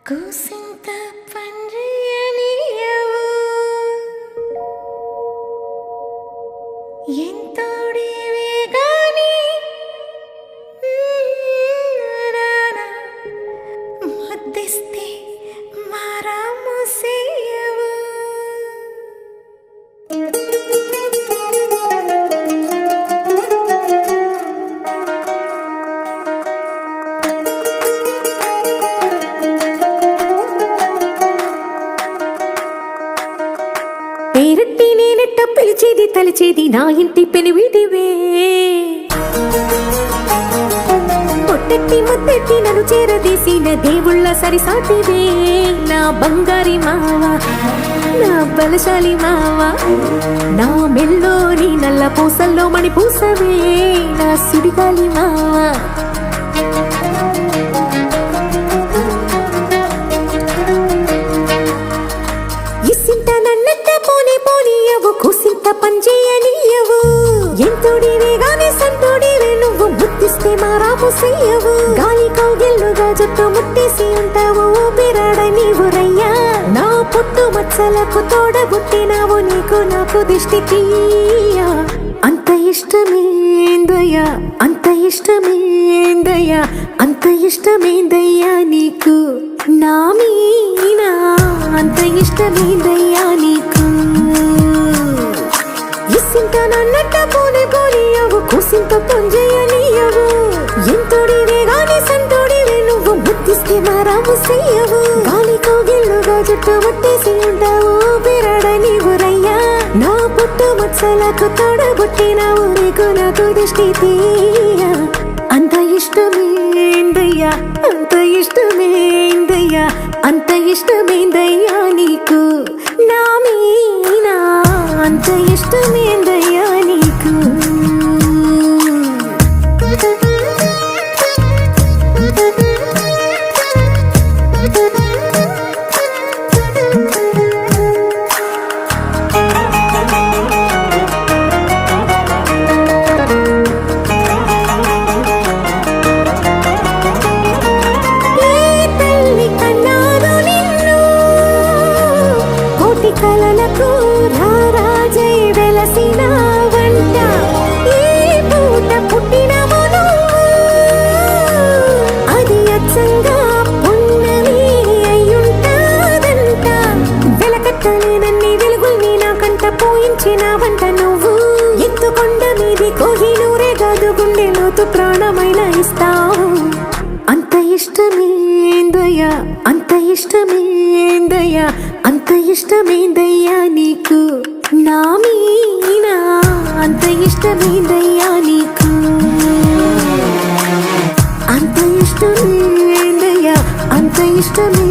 కూసింత పండ్రియనియవు ఎంతోడివే గాని ముద్దిస్తే మారాము సేయవు పేరట్టి నేనెట్ట పిలిచేది తలిచేది నా ఇంటి పెనివిటివే పొట్టెట్టి ముద్దెట్టి నన్ను చేరదీసిన దేవుళ్ళ సరిసాటివే నా బంగారి మావా నా బలశాలి మావా నా మెల్లోని నల్ల పూసల్లో మణి పూసవే నా సుడిగాలి మావా కూసింత పంచేయనియవు ఎంతోడివే గాని సంతోడివే నువ్వు ముద్దిస్తే మారాము చెయ్యవు గాలి కౌగిల్లుగా జుట్టు ముట్టేసి ఉంటావు ఊపిరాడ నీవు రయ్యా నా పుట్టు మచ్చలకు తోడబుట్టినావు నీకు నాకు దిష్టి తీయా అంత ఇష్టమేందయ్యా అంత ఇష్టమేందయ్యా అంత ఇష్టమేందయ్యా నీకు నా మీనా అంత ఇష్టమేందయ్యా నీకు ఇసింత నన్నట్ట పోనీయవు కూసింత పొంజేయనియవు ఎంతోడివే గాని సంతోడివే నువ్వు ముద్దిస్తే మారాము చెయ్యవు గాలి కౌగిల్లుగా జుట్టు ముట్టేసి ఉంటావు బిరాడ నీవు రయ్యా నా పుట్టు మచ్చలకు తోడబుట్టినావు నీకు నాకు దిష్టి తీయా అంత ఇష్టమేందయ్యా అంత ఇష్టమేందయ్యా అంత ఇష్టమేందయ్యా నీకు నా మీనా అంత ఇష్టమేందయ్యా నీకు కలలకు రారాజై వెలసిన వంట ఈ పూట పుట్టినవు అది అచ్చంగా పున్నమి అయ్యుంటాదంట వెలకట్టలేనన్ని వెలుగుల్ని నాకంట పోయించిన వంట నువ్వు ఎత్తుకొండ మీది కోహినూరే కాదు గుండె లోతు ప్రాణమైన ఇస్తావు అంత ఇష్టమేందయ్యా అంత ఇష్టమేందయ్యా అంత ఇష్టమేందయ్యా నీకు నా మీనా అంత ఇష్టమేందయ్యా నీకు అంత ఇష్టమేందయ్యా అంత ఇష్టమే